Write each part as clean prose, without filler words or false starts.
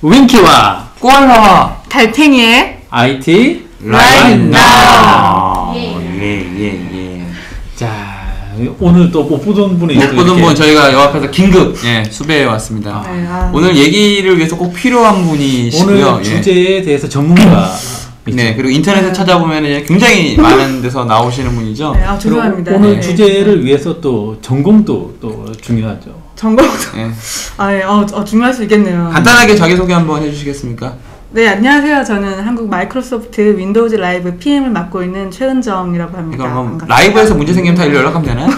윙키와 꼬알라와 달팽이의 IT Right Now. 예. 자, 오늘 또 못 보던 분이 못 보던 분 저희가 요 앞에서 긴급 수배해 왔습니다. 오늘 얘기를 위해서 꼭 필요한 분이시고요. 오늘 주제에 대해서 전문가 네, 그리고 인터넷에 찾아보면 굉장히 많은 데서 나오시는 분이죠. 네, 죄송합니다. 오늘 주제를 위해서 또 전공도 또 중요하죠. 전공도. 네. 중요할 수 있겠네요. 간단하게 자기소개 한번 해주시겠습니까? 네, 안녕하세요. 저는 한국 마이크로소프트 윈도우즈 라이브 PM을 맡고 있는 최은정이라고 합니다. 그럼 라이브에서 문제 생기면 다 일로 연락하면 되나요?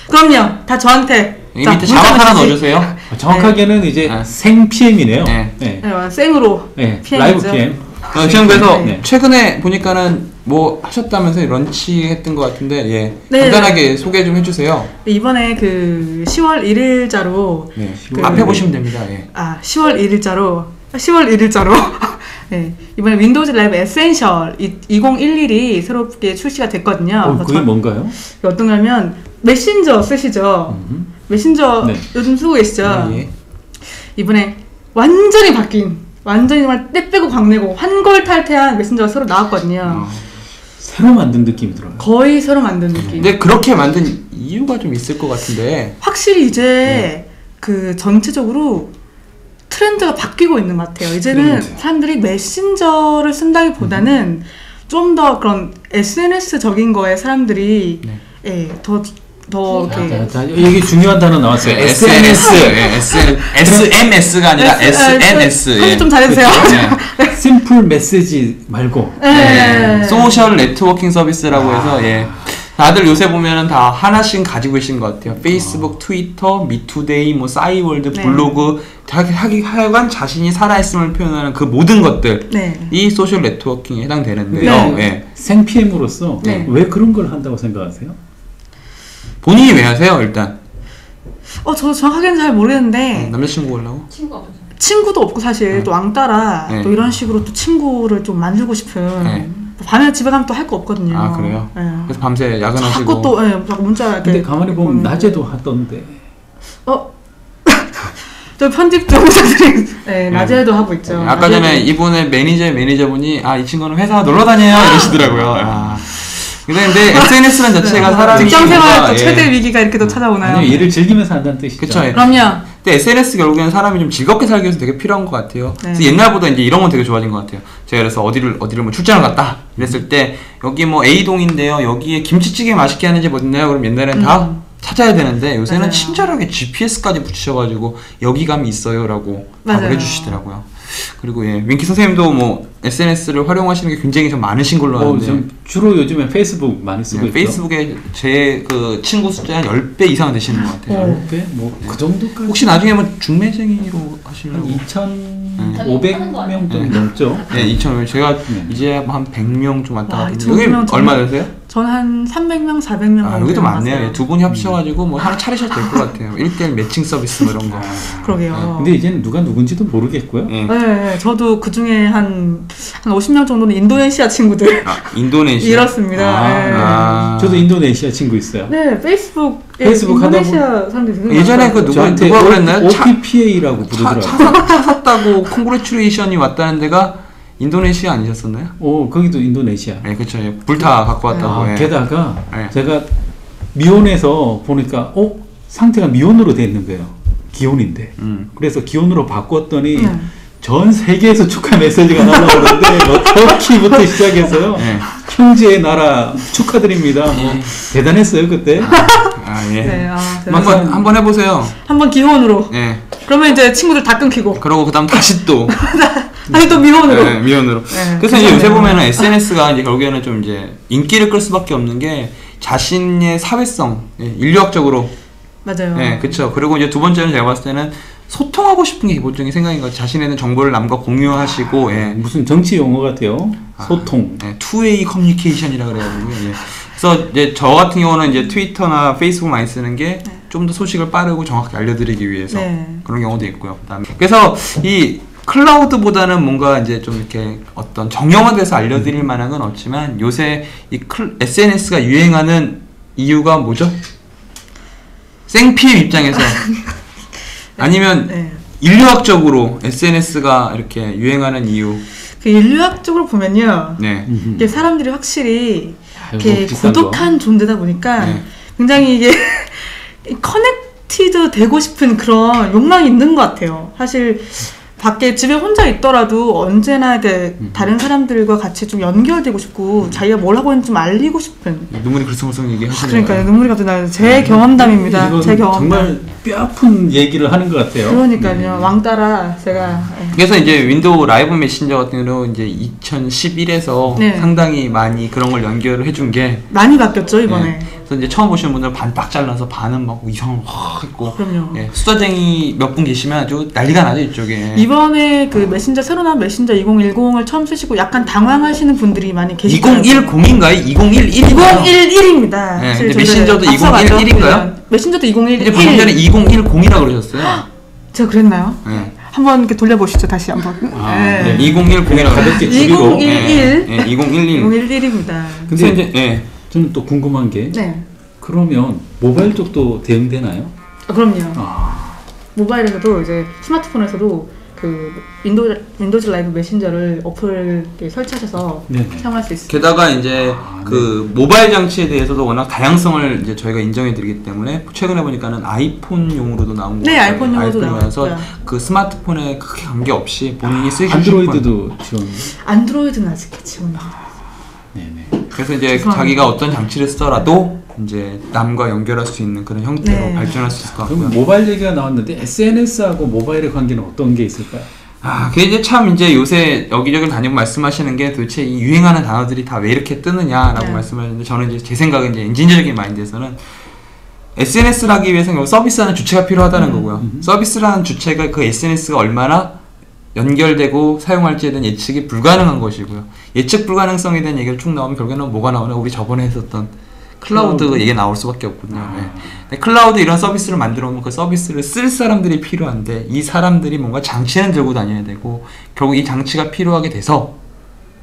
그럼요. 다 저한테. 여기 밑에 자막 하나 넣어주세요. 정확하게는 이제 생 PM이네요. 네, 생으로 PM이죠. 라이브 PM. 지금 그래서 최근에 보니까는 뭐 하셨다면서 런치했던 것 같은데 간단하게 소개 좀 해주세요. 이번에 그 10월 1일자로 앞에 보시면 됩니다. 10월 1일자로 네, 이번에 윈도우즈 라이브 에센셜 2011이 새롭게 출시가 됐거든요. 그게 뭔가요? 어떤 거냐면 메신저 쓰시죠? 메신저 요즘 쓰고 계시죠? 이번에 완전히 정말 때 빼고 광내고 한걸탈퇴한 메신저가 새로 나왔거든요. 새로 만든 느낌이 들어요. 거의 새로 만든 느낌. 근데 그렇게 만든 이유가 좀 있을 것 같은데 확실히 이제 그 전체적으로 트렌드가 바뀌고 있는 것 같아요. 이제는 사람들이 메신저를 쓴다기보다는 좀 더 그런 SNS적인 거에 사람들이 더 여기 중요한 단어 나왔어요. SMS가 아니라 SNS. 좀 잘해주세요. 심플 메시지 말고 소셜 네트워킹 서비스라고 해서 다들 요새 보면은 다 하나씩 가지고 계신 것 같아요. 페이스북, 트위터, 미투데이, 뭐 싸이월드, 블로그, 하여간 자신이 살아있음을 표현하는 그 모든 것들이 소셜 네트워킹에 해당되는데요. 생 PM으로서 왜 그런 걸 한다고 생각하세요? 본인이 왜 하세요, 일단? 저 정확하게는 잘 모르겠는데 남자친구 보려고? 친구도 없고 사실 또 왕따라 또 이런 식으로 또 친구를 좀 만들고 싶은 밤에 집에 가면 또 할 거 없거든요. 아, 그래요? 그래서 밤새 야근하시고 자꾸 또 자꾸 문자 근데 가만히 보면 낮에도 하던데 저 편집 좀 부탁드리고 낮에도 하고 있죠. 아까 전에 이분의 매니저분이 이 친구는 회사 놀러 다녀요 이러시더라고요. 근데 SNS 는 자체가 사람이 직장생활 또 최대 위기가 이렇게 또 찾아오나요? 아니요, 일을 즐기면서 한다는 뜻이죠. 그쵸. 그럼요. 근데 SNS 결국에는 사람이 좀 즐겁게 살기 위해서 되게 필요한 것 같아요. 그래서 옛날보다 이제 이런 건 되게 좋아진 것 같아요. 제가 그래서 어디를 뭐 출장을 갔다 이랬을 때 여기 뭐 A동인데요. 여기에 김치찌개 맛있게 하는 집 어딨나요? 그럼 옛날엔 다 찾아야 되는데 요새는 친절하게 GPS까지 붙이셔가지고 여기 가면 있어요라고 답을 해주시더라고요. 그리고 윙키 선생님도 뭐 SNS를 활용하시는 게 굉장히 좀 많으신 걸로 아는데 주로 요즘에 페이스북 많이 쓰고 있죠. 페이스북에 제 그 친구 숫자 한 10배 이상 되시는 것 같아요. 10배? 뭐 그 정도까지. 혹시 나중에 뭐 중매쟁이로 하시려고? 2,500명 정도 넘죠. 2,500. 제가 이제 한 100명 좀 왔다 갔는데 여기 얼마 되세요? 저는 한 300명, 400명 여기도 많네요. 두 분이 합쳐가지고 뭐 하나 차리셔도 될 것 같아요. 1대1 매칭 서비스 뭐 이런 거. 그러게요. 근데 이제는 누가 누군지도 모르겠고요. 저도 그 중에 한 50명 정도는 인도네시아 친구들. 인도네시아? 이렇습니다. 저도 인도네시아 친구 있어요. 페이스북 인도네시아 사람들이 예전에 그 누가 그랬나요? OPPA라고 부르더라고요. 차 샀다고 콩그레츄레이션이 왔다는 데가 인도네시아 아니셨었나요? 거기도 인도네시아. 네, 그렇죠. 불타 갖고 왔다고. 게다가 제가 미혼에서 보니까 상태가 미혼으로 돼 있는 거예요. 기혼인데. 그래서 기혼으로 바꿨더니 전 세계에서 축하 메시지가 날라오는데 터키부터 시작해서요. 형제의 나라 축하드립니다. 대단했어요 그때. 한번 해보세요. 한번 기혼으로. 그러면 이제 친구들 다 끊기고. 그러고 그다음 다시 또. 아니 또 미혼으로. 미혼으로. 그래서 이제 요새 보면은 SNS가 이제 결국에는 좀 이제 인기를 끌 수밖에 없는 게 자신의 사회성, 인류학적으로. 맞아요. 그렇죠. 그리고 이제 두 번째는 제가 봤을 때는 소통하고 싶은 게 기본적인 생각인 것 같아요. 자신에 대한 정보를 남과 공유하시고 무슨 정치 용어 같아요. 소통. 투웨이 커뮤니케이션이라 그래가지고. 그래서 이제 저 같은 경우는 이제 트위터나 페이스북 많이 쓰는 게 좀 더 소식을 빠르고 정확하게 알려드리기 위해서 그런 경우도 있고요. 그다음에 그래서 이 클라우드보다는 뭔가 이제 좀 이렇게 어떤 정형화돼서 알려드릴 만한 건 없지만 요새 이 SNS가 유행하는 이유가 뭐죠? 생피엠 입장에서 아니면 인류학적으로 SNS가 이렇게 유행하는 이유. 그 인류학적으로 보면요. 네. 이게 사람들이 확실히 아이고, 이렇게 고독한 존재다 보니까 네. 굉장히 이게 커넥티드 되고 싶은 그런 욕망이 있는 것 같아요. 사실 밖에 집에 혼자 있더라도 언제나 이렇게 다른 사람들과 같이 좀 연결되고 싶고 자기가 뭘 하고 있는지 좀 알리고 싶은. 눈물이 글썽글썽 얘기하시네요. 그러니까요. 눈물이 갑자기 나요. 제 경험담입니다. 이건 제 경험담. 정말 뼈아픈 얘기를 하는 것 같아요. 그러니까요. 왕따라 제가. 그래서 이제 윈도우 라이브 메신저 같은 경우는 이제 2011에서 상당히 많이 그런 걸 연결을 해준 게 많이 바뀌었죠 이번에. 그래서 이제 처음 보시는 분들은 반 딱 잘라서 반은 막 이상한 확 있고. 그럼요. 수다쟁이 몇 분 계시면 아주 난리가 나죠 이쪽에. 이번에 그 메신저 새로 나온 메신저 2010을 처음 쓰시고 약간 당황하시는 분들이 많이 계시더라고요. 2010인가요? 2011인가요? 2011입니다. 네, 근데 메신저도 2011인가요? 메신저도 2011. 이제 방금 전에 2010이라고 그러셨어요. 제가 그랬나요? 네. 한번 이렇게 돌려보시죠 다시 한번. 네. 2010이라고 가볍게 줄이고. 2011. 네, 2011. 2011입니다. 근데 이제 저는 또 궁금한 게 네. 그러면 모바일 쪽도 대응되나요? 그럼요. 모바일에서도 이제 스마트폰에서도 그 윈도우즈 라이브 메신저를 어플을 설치하셔서 사용할 수 있습니다. 게다가 이제 그 모바일 장치에 대해서도 워낙 다양성을 이제 저희가 인정해드리기 때문에 최근에 보니까는 아이폰용으로도 나온 거. 네, 아이폰용으로도 나와서 그 스마트폰에 크게 관계 없이 본인이 쓰시는 안드로이드도 지원. 안드로이드는 아직 지원. 네네. 그래서 이제 자기가 어떤 장치를 쓰더라도 이제 남과 연결할 수 있는 그런 형태로 발전할 수 있을 것 같고요. 그럼 모바일 얘기가 나왔는데 SNS하고 모바일의 관계는 어떤 게 있을까요? 그게 이제 참 이제 요새 여기저기 다니고 말씀하시는 게 도대체 이 유행하는 단어들이 다 왜 이렇게 뜨느냐라고 말씀하셨는데 저는 이제 제 생각은 이제 엔지니어적인 마인드에서는 SNS를 하기 위해서는 서비스하는 주체가 필요하다는 거고요. 서비스라는 주체가 그 SNS가 얼마나 연결되고 사용할지에 대한 예측이 불가능한 것이고요. 예측 불가능성에 대한 얘기를 쭉 나오면 결국에는 뭐가 나오냐? 우리 저번에 했었던 클라우드 얘기 나올 수밖에 없거든요. 네. 클라우드 이런 서비스를 만들어 오면 그 서비스를 쓸 사람들이 필요한데 이 사람들이 뭔가 장치는 들고 다녀야 되고 결국 이 장치가 필요하게 돼서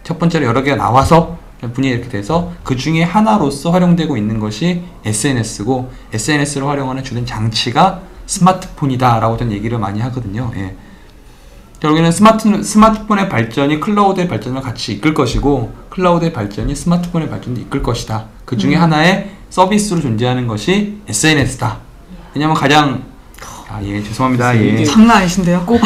첫 번째로 여러 개가 나와서 분위기 이렇게 돼서 그 중에 하나로서 활용되고 있는 것이 SNS고 SNS를 활용하는 주된 장치가 스마트폰이다라고 된 얘기를 많이 하거든요. 예. 결국에는 스마트폰의 발전이 클라우드의 발전을 같이 이끌 것이고 클라우드의 발전이 스마트폰의 발전도 이끌 것이다. 그 중에 하나의 서비스로 존재하는 것이 SNS다. 왜냐면 가장 죄송합니다. 장난 아니신데요? 꼭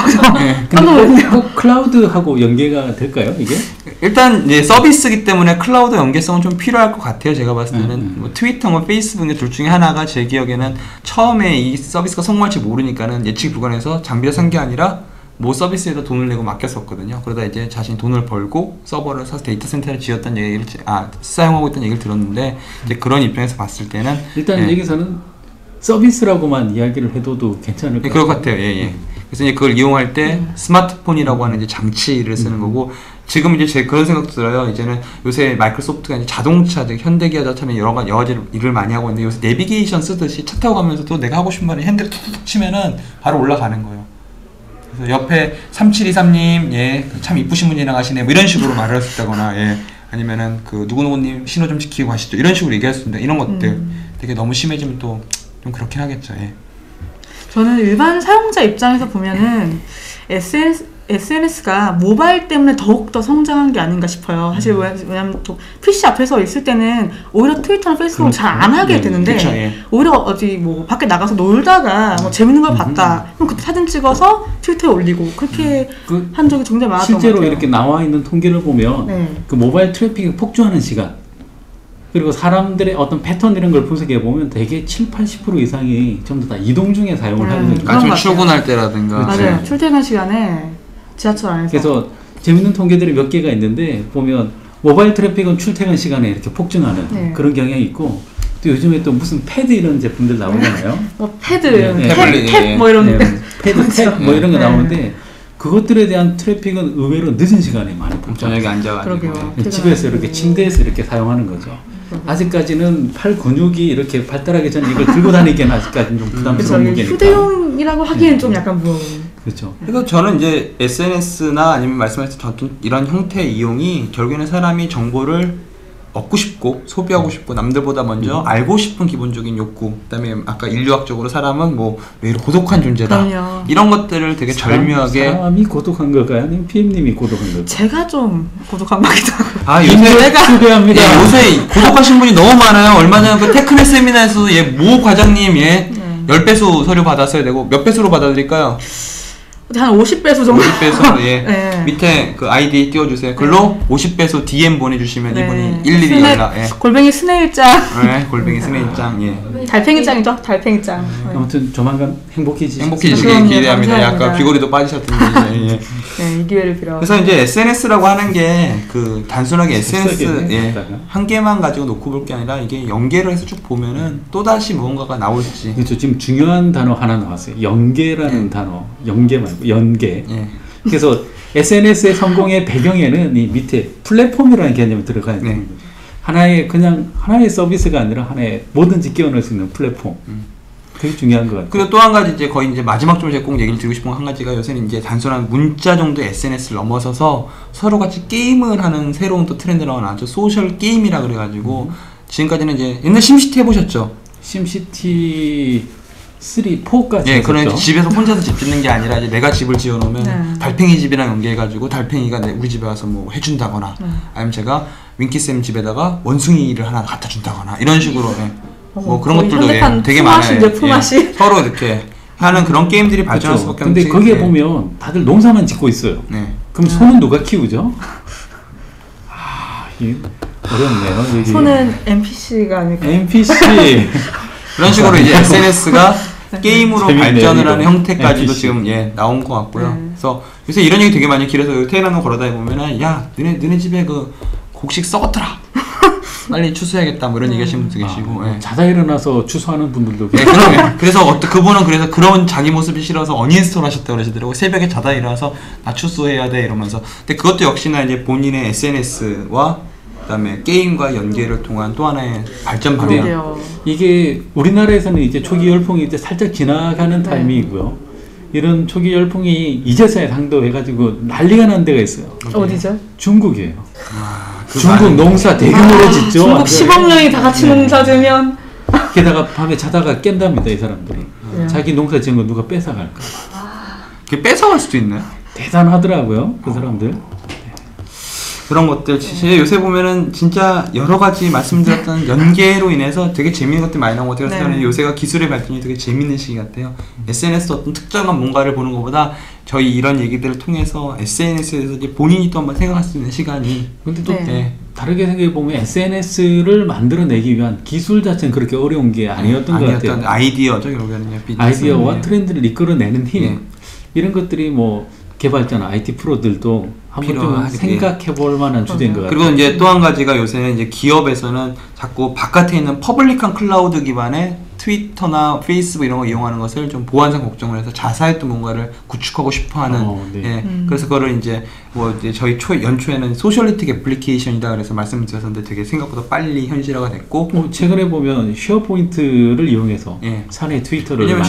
근데 꼭 클라우드하고 연계가 될까요, 이게? 일단 이제 서비스이기 때문에 클라우드 연계성은 좀 필요할 것 같아요. 제가 봤을 때는 뭐 트위터, 뭐 페이스북 둘 중에 하나가 제 기억에는 처음에 이 서비스가 성공할지 모르니까는 예측 불가능해서 장비를 산 게 아니라 모 서비스에다 돈을 내고 맡겼었거든요. 그러다 이제 자신이 돈을 벌고 서버를 사서 데이터 센터를 지었다는 얘기를 사용하고 있다는 얘기를 들었는데 이제 그런 입장에서 봤을 때는 일단 여기서는 서비스라고만 이야기를 해도 괜찮을 것 같아요. 그럴 것 같아요. 그래서 이제 그걸 이용할 때 스마트폰이라고 하는 이제 장치를 쓰는 거고 지금 이제 그런 생각도 들어요. 이제는 요새 마이크로소프트가 이제 자동차, 현대기아자처럼 여러 가지 일을 많이 하고 있는데 요새 내비게이션 쓰듯이 차 타고 가면서도 내가 하고 싶은 말을 핸들을 툭툭 치면은 바로 올라가는 거예요. 그래서 옆에 3723님, 참 이쁘신 분이 나가시네, 뭐 이런 식으로 말을 할 수 있다거나, 아니면은 그 누구누구님 신호 좀 지키고 가시죠. 이런 식으로 얘기할 수 있는데 이런 것들 되게 너무 심해지면 또 좀 그렇긴 하겠죠. 저는 일반 사용자 입장에서 보면은 SNS가 모바일 때문에 더욱더 성장한 게 아닌가 싶어요. 사실 왜냐면 또 PC 앞에서 있을 때는 오히려 트위터나 페이스북을 잘 안 하게 되는데 그쵸, 오히려 어디 뭐 밖에 나가서 놀다가 뭐 재밌는 걸 봤다. 그럼 그때 사진 찍어서 트위터에 올리고 그렇게 한 적이 굉장히 많았던 것 같아요. 실제로 이렇게 나와 있는 통계를 보면 그 모바일 트래픽이 폭주하는 시간 그리고 사람들의 어떤 패턴 이런 걸 분석해 보면 되게 70-80% 이상이 전부 다 이동 중에 사용을 하는 거죠. 아침 출근할 때라든가. 맞아요. 출퇴근 시간에 지하철 안에서. 그래서 재밌는 통계들이 몇 개가 있는데 보면 모바일 트래픽은 출퇴근 시간에 이렇게 폭증하는 그런 경향이 있고 또 요즘에 또 무슨 패드 이런 제품들 나오잖아요. 뭐 패드, 태블릿, 뭐 이런 패드, 탭 뭐 이런 거 나오는데 그것들에 대한 트래픽은 의외로 늦은 시간에 많이 폭증. 저녁에 앉아가지고 집에서 이렇게 침대에서 이렇게 사용하는 거죠. 아직까지는 팔 근육이 이렇게 발달하기 전에 이걸 들고 다니기엔 아직까지는 좀 부담스러운 무게니까. 휴대용이라고 하기엔 좀 약간 무거운. 그렇죠. 그래서 저는 이제 SNS나 아니면 말씀하신 이런 형태의 이용이 결국에는 사람이 정보를 얻고 싶고 소비하고 싶고 남들보다 먼저 알고 싶은 기본적인 욕구, 그다음에 아까 인류학적으로 사람은 뭐 매일 고독한 존재다. 그럼요. 이런 것들을 되게 절묘하게. 사람이 고독한 걸까요? 아니면 PM님이 고독한 걸까요? 제가 좀 고독한 거기도 하고. 아 요새 수배합니다. 예, 요새 고독하신 분이 너무 많아요. 얼마 전에 그 테크메 세미나에서 모 과장님 10배수 서류 받았어야 되고 몇 배수로 받아드릴까요? 한 50배수 정도. 50배수 예. 네. 밑에 그 아이디 띄워주세요. 글로 50배수 DM 보내주시면 이분이 일일이 연락. 예. 골뱅이 스네일짱. 네, 골뱅이 스네일짱. 예. 달팽이짱이죠. 달팽이짱. 아무튼 조만간 행복해지시길 행복해지길 기대합니다. 약간 귀걸이도 빠지셨던데. 예. 네, 이 기회를 빌어. 그래서 이제 SNS라고 하는 게 그 단순하게 SNS 한 개만 가지고 놓고 볼 게 아니라 이게 연계를 해서 쭉 보면은 또 다시 무언가가 나올지. 그렇죠. 지금 중요한 단어 하나 나왔어요. 연계라는 단어. 연계 말고 연계. 그래서 SNS의 성공의 배경에는 이 밑에 플랫폼이라는 개념이 들어가야 됩니다. 하나의 서비스가 아니라 하나의 뭐든지 끼워넣을 수 있는 플랫폼. 되게 중요한 것 같아요. 그리고 또 한 가지 이제 거의 이제 마지막 좀 제가 꼭 얘기를 드리고 싶은 한 가지가 요새는 이제 단순한 문자 정도의 SNS를 넘어서서 서로 같이 게임을 하는 새로운 또 트렌드가 나왔죠. 소셜 게임이라 그래가지고 지금까지는 이제 옛날 심시티 해보셨죠? 심시티 3, 4까지 예, 그러니까 집에서 혼자서 집 짓는 게 아니라 이제 내가 집을 지어놓으면 달팽이 집이랑 연계해가지고 달팽이가 우리 집에 와서 뭐 해준다거나 아니면 제가 윙키쌤 집에다가 원숭이를 하나 갖다 준다거나 이런 식으로 뭐 그런 것들도 되게 많아요. 품앗이. 서로 이렇게 하는 그런 게임들이 발전할 수밖에 없는. 근데 거기에 보면 다들 농사만 짓고 있어요. 그럼 소는 누가 키우죠? 어렵네요. 소는 NPC가 아닐까요? NPC. 그런 식으로 이제 SNS가 게임으로 발전을 하는 형태까지도 NPC. 지금 나온 것 같고요. 그래서 요새 이런 얘기 되게 많이 길어서 테헤란으로 걸어다니 보면은 야 너네 집에 그 곡식 썩었더라. 빨리 추수해야겠다 뭐 이런 얘기 하시는 분도 계시고. 자다 일어나서 추수하는 분들도 계시고. 그래서 그분은 그래서 그런 자기 모습이 싫어서 어니인스톨 하셨다고 그러시더라고요. 새벽에 자다 일어나서 나 추수해야 돼 이러면서. 근데 그것도 역시나 이제 본인의 SNS와 그다음에 게임과 연계를 통한 또 하나의 발전 방향. 이게 우리나라에서는 이제 초기 열풍이 이제 살짝 지나가는 타이밍이고요. 이런 초기 열풍이 이제서야 상도해가지고 난리가 난 데가 있어요. 어디죠? 중국이에요. 중국 농사 대규모로 짓죠. 중국 10억 명이 다 같이 농사 지으면. 게다가 밤에 자다가 깬답니다, 이 사람들이. 자기 농사 지은 거 누가 뺏어갈까. 그게 뺏어갈 수도 있나요? 대단하더라고요, 그 사람들. 그런 것들 요새 보면은 진짜 여러 가지 말씀드렸던 연계로 인해서 되게 재밌는 것들이 많이 나온 것 같아요. 그래서 요새가 기술의 발전이 되게 재밌는 시기 같아요. SNS 어떤 특정한 뭔가를 보는 것보다 저희 이런 얘기들을 통해서 SNS에서 이제 본인이 또 한번 생각할 수 있는 시간이. 근데 또 다르게 생각해보면 SNS를 만들어내기 위한 기술 자체는 그렇게 어려운 게 아니었던 것 같아요. 아이디어죠, 결국에는요. 아이디어와 트렌드를 이끌어내는 힘. 이런 것들이 뭐 개발자나 IT 프로들도 한번 좀 생각해볼 만한 주제인 것 같아요. 그리고 이제 또 한 가지가 요새는 이제 기업에서는 자꾸 바깥에 있는 퍼블릭한 클라우드 기반의 트위터나 페이스북 이런 거 이용하는 것을 좀 보안상 걱정을 해서 자사의 또 뭔가를 구축하고 싶어하는. 그래서 그거를 이제 뭐 이제 저희 연초에는 소셜리틱 애플리케이션이다 그래서 말씀드렸었는데 되게 생각보다 빨리 현실화가 됐고. 최근에 보면 쉐어포인트를 이용해서 사내 트위터를 왜냐면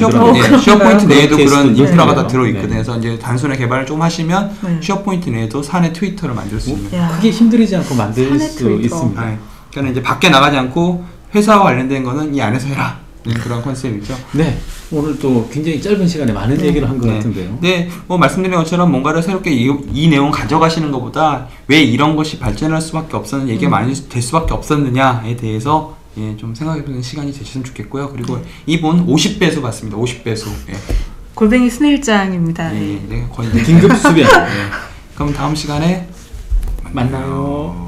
쉐어포인트 내에도 그런 인프라가 다 들어있거든요. 그래서 이제 단순히 개발을 좀 하시면 쉐어포인트 내에도 사내 트위터를 만들 수 있는. 크게 힘들이지 않고 만들 수 있습니다. 그러니까 이제 밖에 나가지 않고 회사와 관련된 거는 이 안에서 해라. 그런 컨셉이죠. 네, 오늘 또 굉장히 짧은 시간에 많은 얘기를 한 것 같은데요. 네, 뭐 말씀드린 것처럼 뭔가를 새롭게 이 내용 가져가시는 것보다 왜 이런 것이 발전할 수밖에 없었는 얘기가 많이 될 수밖에 없었느냐에 대해서 좀 생각해보는 시간이 되셨으면 좋겠고요. 그리고 이분 50배수 봤습니다. 50배수. 골뱅이 스네일짱입니다. 거의 긴급 수변. 그럼 다음 시간에 만나요.